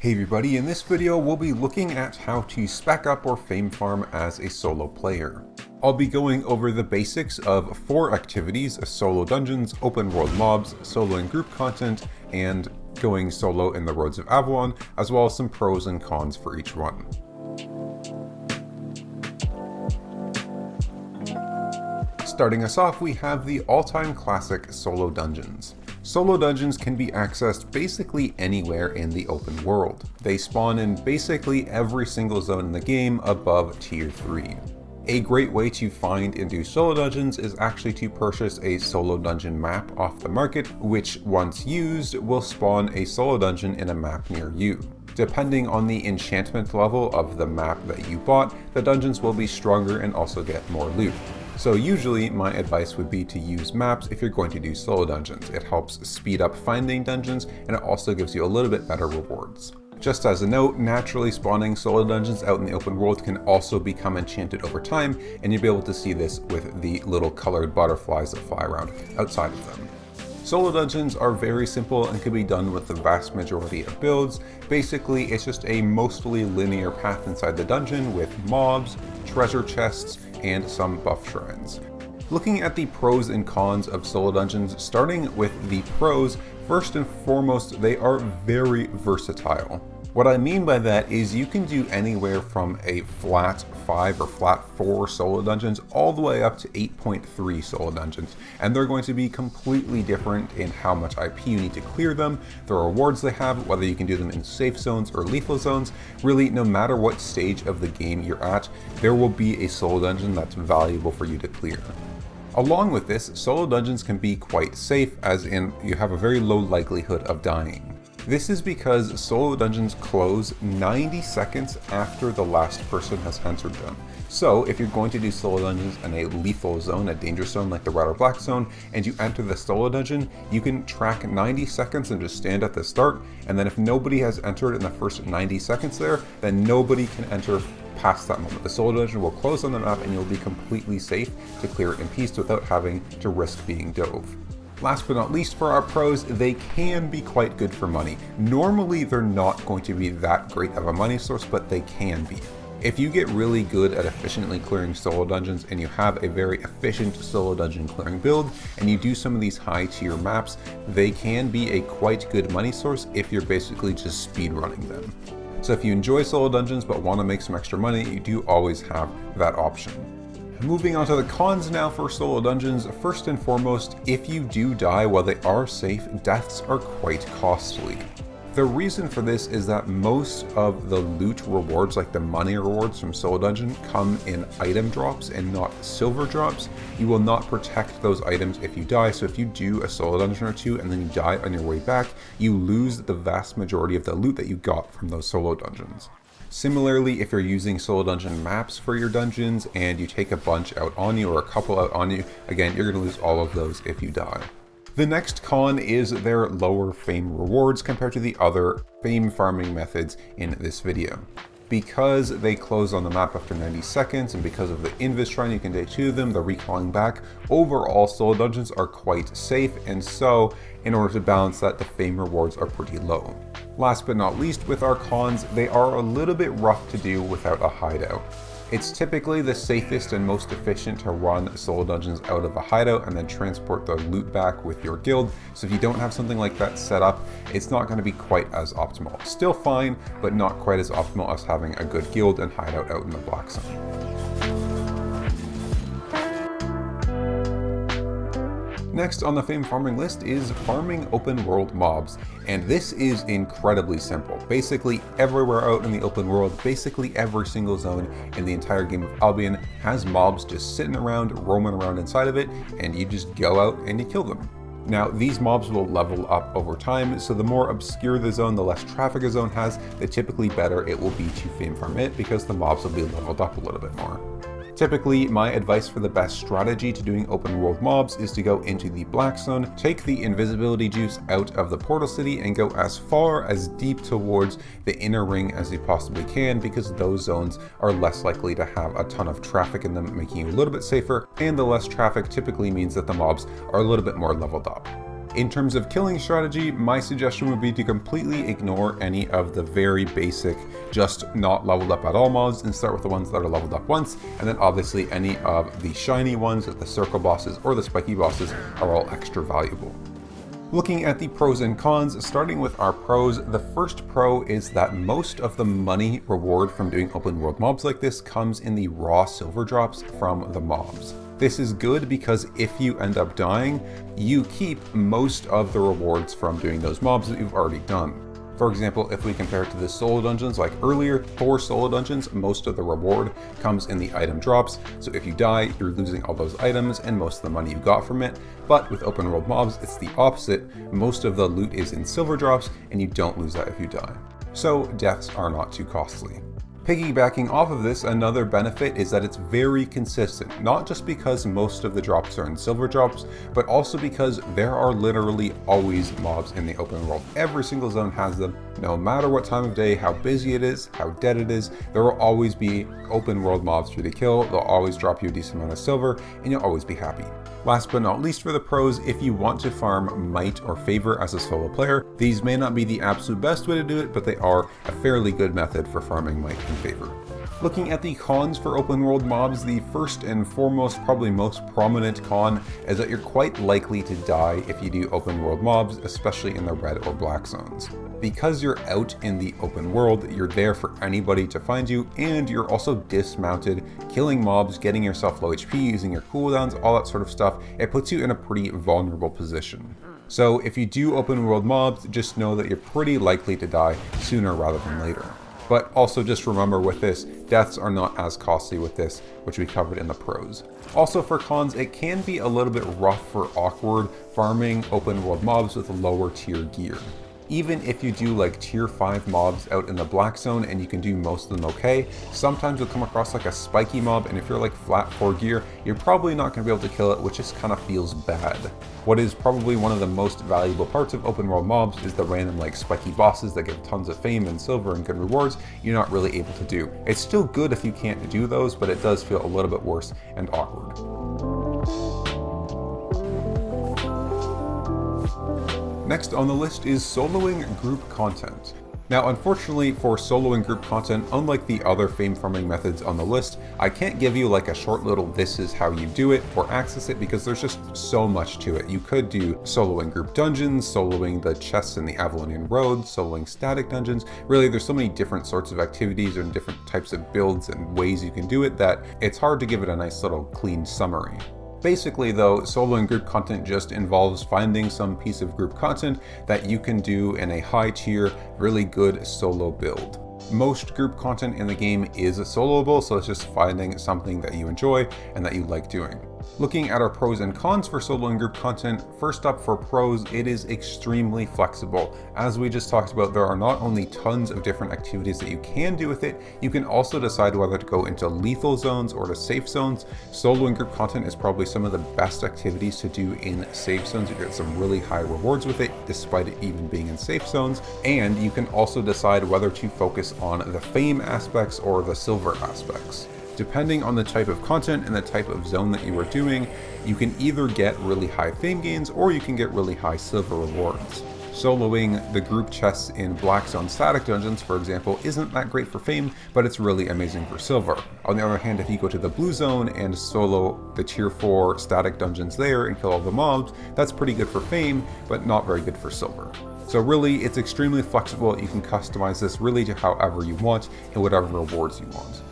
Hey everybody, in this video we'll be looking at how to spec up or fame farm as a solo player. I'll be going over the basics of 4 activities: solo dungeons, open world mobs, solo and group content, and going solo in the Roads of Avalon, as well as some pros and cons for each one. Starting us off, we have the all-time classic solo dungeons. Solo dungeons can be accessed basically anywhere in the open world. They spawn in basically every single zone in the game above tier 3. A great way to find and do solo dungeons is actually to purchase a solo dungeon map off the market, which once used will spawn a solo dungeon in a map near you. Depending on the enchantment level of the map that you bought, the dungeons will be stronger and also get more loot. So usually my advice would be to use maps if you're going to do solo dungeons. It helps speed up finding dungeons, and it also gives you a little bit better rewards. Just as a note, naturally spawning solo dungeons out in the open world can also become enchanted over time, and you'll be able to see this with the little colored butterflies that fly around outside of them. Solo dungeons are very simple and can be done with the vast majority of builds. Basically, it's just a mostly linear path inside the dungeon with mobs, treasure chests, and some buff shrines. Looking at the pros and cons of solo dungeons, starting with the pros, first and foremost, they are very versatile. What I mean by that is you can do anywhere from a flat 5 or flat 4 solo dungeons all the way up to 8.3 solo dungeons, and they're going to be completely different in how much IP you need to clear them, the rewards they have, whether you can do them in safe zones or lethal zones. Really, no matter what stage of the game you're at, there will be a solo dungeon that's valuable for you to clear. Along with this, solo dungeons can be quite safe, as in you have a very low likelihood of dying. This is because solo dungeons close 90 seconds after the last person has entered them. So if you're going to do solo dungeons in a lethal zone, a dangerous zone like the Red or Black zone, and you enter the solo dungeon, you can track 90 seconds and just stand at the start, and then if nobody has entered in the first 90 seconds there, then nobody can enter past that moment. The solo dungeon will close on the map and you'll be completely safe to clear it in peace without having to risk being dove. Last but not least, for our pros, they can be quite good for money. Normally they're not going to be that great of a money source, but they can be. If you get really good at efficiently clearing solo dungeons and you have a very efficient solo dungeon clearing build and you do some of these high tier maps, they can be a quite good money source if you're basically just speed running them. So if you enjoy solo dungeons but want to make some extra money, you do always have that option. Moving on to the cons now for solo dungeons. First and foremost, if you do die while they are safe, deaths are quite costly. The reason for this is that most of the loot rewards, like the money rewards from solo dungeon, come in item drops and not silver drops. You will not protect those items if you die, so if you do a solo dungeon or two and then you die on your way back, you lose the vast majority of the loot that you got from those solo dungeons. Similarly, if you're using solo dungeon maps for your dungeons and you take a bunch out on you or a couple out on you, again, you're going to lose all of those if you die. The next con is their lower fame rewards compared to the other fame farming methods in this video. Because they close on the map after 90 seconds and because of the invis shrine you can day 2 of them, the recalling back, overall solo dungeons are quite safe, and so in order to balance that, the fame rewards are pretty low. Last but not least, with our cons, they are a little bit rough to do without a hideout. It's typically the safest and most efficient to run solo dungeons out of a hideout and then transport the loot back with your guild. So if you don't have something like that set up, it's not going to be quite as optimal. Still fine, but not quite as optimal as having a good guild and hideout out in the Black Zone. Next on the fame farming list is farming open world mobs, and this is incredibly simple. Basically everywhere out in the open world, basically every single zone in the entire game of Albion has mobs just sitting around, roaming around inside of it, and you just go out and you kill them. Now, these mobs will level up over time, so the more obscure the zone, the less traffic a zone has, the typically better it will be to fame farm it because the mobs will be leveled up a little bit more. Typically, my advice for the best strategy to doing open world mobs is to go into the Black Zone, take the invisibility juice out of the portal city, and go as far as deep towards the inner ring as you possibly can, because those zones are less likely to have a ton of traffic in them, making you a little bit safer, and the less traffic typically means that the mobs are a little bit more leveled up. In terms of killing strategy, my suggestion would be to completely ignore any of the very basic, just not leveled up at all mobs and start with the ones that are leveled up once, and then obviously any of the shiny ones, the circle bosses or the spiky bosses, are all extra valuable. Looking at the pros and cons, starting with our pros, the first pro is that most of the money reward from doing open world mobs like this comes in the raw silver drops from the mobs. This is good because if you end up dying, you keep most of the rewards from doing those mobs that you've already done. For example, if we compare it to the solo dungeons like earlier, for solo dungeons, most of the reward comes in the item drops. So if you die, you're losing all those items and most of the money you got from it. But with open world mobs, it's the opposite. Most of the loot is in silver drops and you don't lose that if you die. So deaths are not too costly. Piggybacking off of this, another benefit is that it's very consistent, not just because most of the drops are in silver drops, but also because there are literally always mobs in the open world. Every single zone has them, no matter what time of day, how busy it is, how dead it is, there will always be open world mobs for you to kill, they'll always drop you a decent amount of silver, and you'll always be happy. Last but not least for the pros, if you want to farm might or favor as a solo player, these may not be the absolute best way to do it, but they are a fairly good method for farming might and favor. Looking at the cons for open world mobs, the first and foremost, probably most prominent con is that you're quite likely to die if you do open world mobs, especially in the red or black zones. Because you're out in the open world, you're there for anybody to find you, and you're also dismounted, killing mobs, getting yourself low HP, using your cooldowns, all that sort of stuff. It puts you in a pretty vulnerable position. So if you do open world mobs, just know that you're pretty likely to die sooner rather than later. But also just remember with this, deaths are not as costly with this, which we covered in the pros. Also for cons, it can be a little bit rough or awkward farming open world mobs with lower tier gear. Even if you do like tier 5 mobs out in the black zone and you can do most of them okay, sometimes you'll come across like a spiky mob, and if you're like flat 4 gear, you're probably not going to be able to kill it, which just kind of feels bad. What is probably one of the most valuable parts of open world mobs is the random like spiky bosses that give tons of fame and silver and good rewards you're not really able to do. It's still good if you can't do those, but it does feel a little bit worse and awkward. Next on the list is soloing group content. Now unfortunately for soloing group content, unlike the other fame farming methods on the list, I can't give you like a short little this is how you do it or access it because there's just so much to it. You could do soloing group dungeons, soloing the chests in the Avalonian Roads, soloing static dungeons. Really there's so many different sorts of activities and different types of builds and ways you can do it that it's hard to give it a nice little clean summary. Basically though, soloing group content just involves finding some piece of group content that you can do in a high tier, really good solo build. Most group content in the game is soloable, so it's just finding something that you enjoy and that you like doing. Looking at our pros and cons for soloing group content, first up for pros, it is extremely flexible. As we just talked about, there are not only tons of different activities that you can do with it, you can also decide whether to go into lethal zones or to safe zones. Soloing group content is probably some of the best activities to do in safe zones. You get some really high rewards with it, despite it even being in safe zones. And you can also decide whether to focus on the fame aspects or the silver aspects. Depending on the type of content and the type of zone that you are doing, you can either get really high fame gains or you can get really high silver rewards. Soloing the group chests in black zone static dungeons, for example, isn't that great for fame, but it's really amazing for silver. On the other hand, if you go to the blue zone and solo the tier 4 static dungeons there and kill all the mobs, that's pretty good for fame, but not very good for silver. So really, it's extremely flexible. You can customize this really to however you want and whatever rewards you want.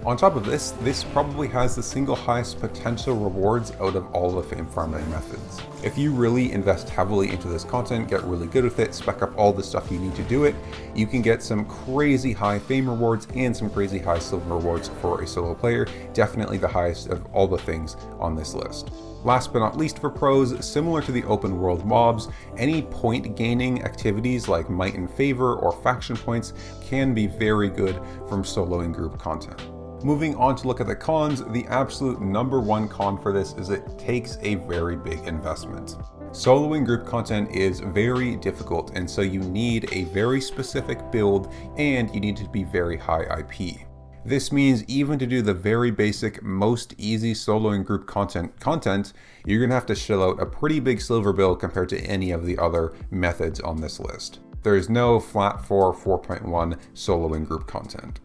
On top of this, this probably has the single highest potential rewards out of all the fame farming methods. If you really invest heavily into this content, get really good with it, spec up all the stuff you need to do it, you can get some crazy high fame rewards and some crazy high silver rewards for a solo player, definitely the highest of all the things on this list. Last but not least for pros, similar to the open world mobs, any point gaining activities like might and favor or faction points can be very good from soloing group content. Moving on to look at the cons, the absolute number one con for this is it takes a very big investment. Soloing group content is very difficult, and so you need a very specific build and you need to be very high IP. This means even to do the very basic, most easy solo and group content, you're going to have to shell out a pretty big silver bill compared to any of the other methods on this list. There is no flat 4.1 solo and group content.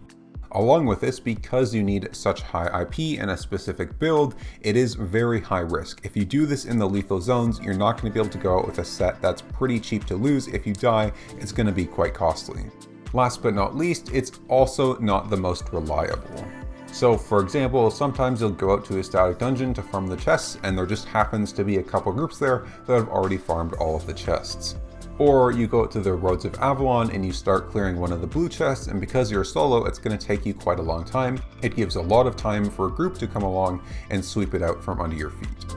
Along with this, because you need such high IP and a specific build, it is very high risk. If you do this in the lethal zones, you're not going to be able to go out with a set that's pretty cheap to lose. If you die, it's going to be quite costly. Last but not least, it's also not the most reliable. So for example, sometimes you'll go out to a static dungeon to farm the chests, and there just happens to be a couple groups there that have already farmed all of the chests. Or you go out to the Roads of Avalon and you start clearing one of the blue chests, and because you're solo, it's going to take you quite a long time. It gives a lot of time for a group to come along and sweep it out from under your feet.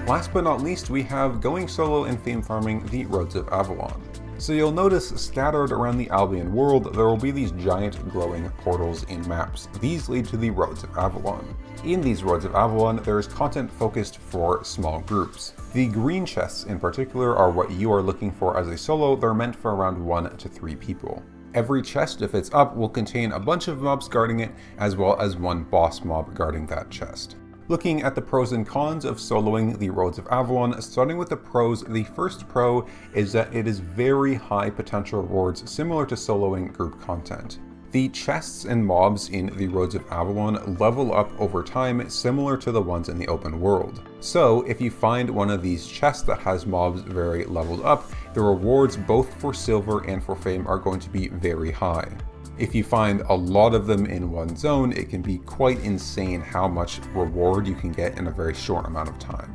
Last but not least, we have going solo and fame farming the Roads of Avalon. So you'll notice scattered around the Albion world, there will be these giant glowing portals in maps. These lead to the Roads of Avalon. In these Roads of Avalon, there is content focused for small groups. The green chests in particular are what you are looking for as a solo. They're meant for around 1 to 3 people. Every chest, if it's up, will contain a bunch of mobs guarding it, as well as one boss mob guarding that chest. Looking at the pros and cons of soloing the Roads of Avalon, starting with the pros, the first pro is that it is very high potential rewards similar to soloing group content. The chests and mobs in the Roads of Avalon level up over time similar to the ones in the open world. So if you find one of these chests that has mobs very leveled up, the rewards both for silver and for fame are going to be very high. If you find a lot of them in one zone, it can be quite insane how much reward you can get in a very short amount of time.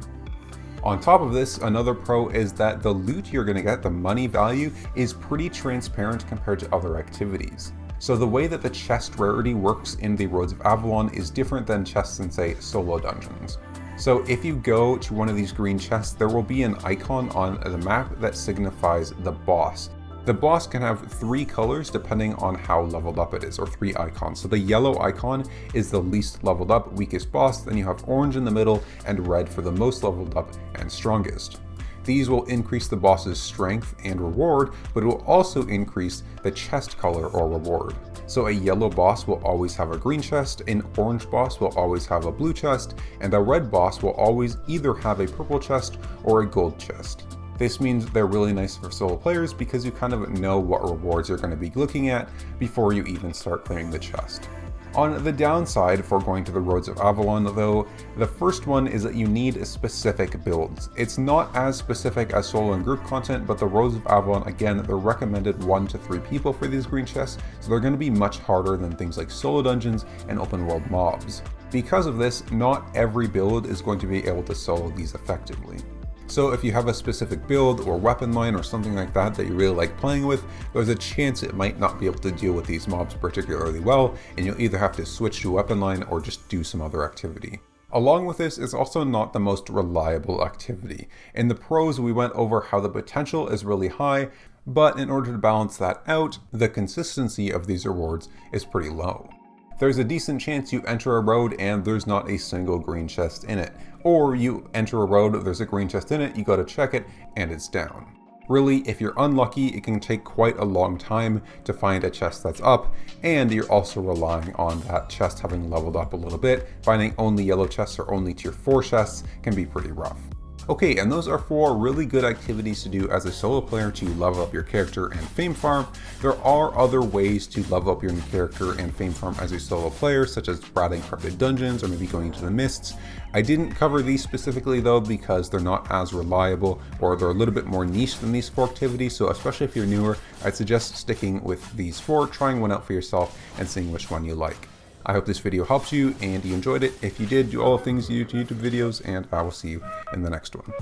On top of this, another pro is that the loot you're going to get, the money value, is pretty transparent compared to other activities. So the way that the chest rarity works in the Roads of Avalon is different than chests in, say, solo dungeons. So if you go to one of these green chests, there will be an icon on the map that signifies the boss. The boss can have 3 colors depending on how leveled up it is, or 3 icons. So the yellow icon is the least leveled up, weakest boss, then you have orange in the middle, and red for the most leveled up and strongest. These will increase the boss's strength and reward, but it will also increase the chest color or reward. So a yellow boss will always have a green chest, an orange boss will always have a blue chest, and a red boss will always either have a purple chest or a gold chest. This means they're really nice for solo players because you kind of know what rewards you're going to be looking at before you even start clearing the chest. On the downside for going to the Roads of Avalon though, the first one is that you need specific builds. It's not as specific as solo and group content, but the Roads of Avalon, again, they're recommended 1 to 3 people for these green chests, so they're going to be much harder than things like solo dungeons and open world mobs. Because of this, not every build is going to be able to solo these effectively. So if you have a specific build or weapon line or something like that that you really like playing with, there's a chance it might not be able to deal with these mobs particularly well, and you'll either have to switch to a weapon line or just do some other activity. Along with this, it's also not the most reliable activity. In the pros, we went over how the potential is really high, but in order to balance that out, the consistency of these rewards is pretty low. There's a decent chance you enter a road and there's not a single green chest in it. Or you enter a road, there's a green chest in it, you gotta check it, and it's down. Really, if you're unlucky, it can take quite a long time to find a chest that's up, and you're also relying on that chest having leveled up a little bit. Finding only yellow chests or only tier 4 chests can be pretty rough. Okay, and those are 4 really good activities to do as a solo player to level up your character and fame farm. There are other ways to level up your character and fame farm as a solo player, such as raiding corrupted dungeons or maybe going into the mists. I didn't cover these specifically though because they're not as reliable, or they're a little bit more niche than these 4 activities, so especially if you're newer, I'd suggest sticking with these 4, trying one out for yourself and seeing which one you like. I hope this video helps you and you enjoyed it. If you did, do all the things you do to YouTube videos, and I will see you in the next one.